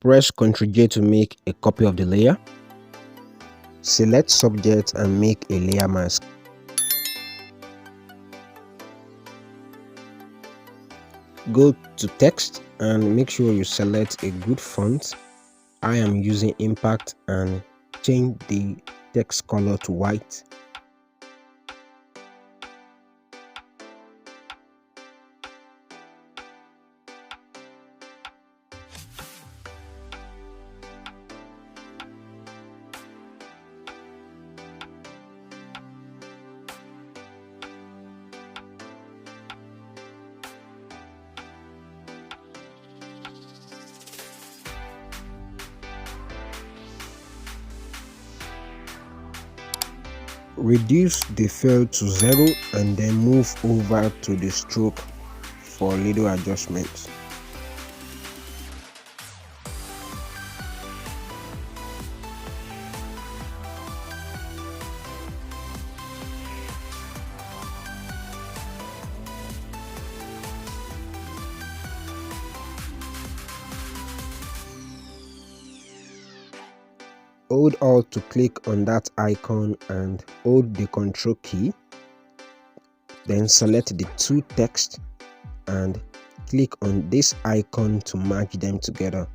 Press Ctrl J to make a copy of the layer. Select subject and make a layer mask. Go to text and make sure you select a good font. I am using Impact and change the text color to white. Reduce the fill to 0 and then move over to the stroke for little adjustments. Hold Alt to click on that icon and hold the Ctrl key. Then select the two text and click on this icon to merge them together.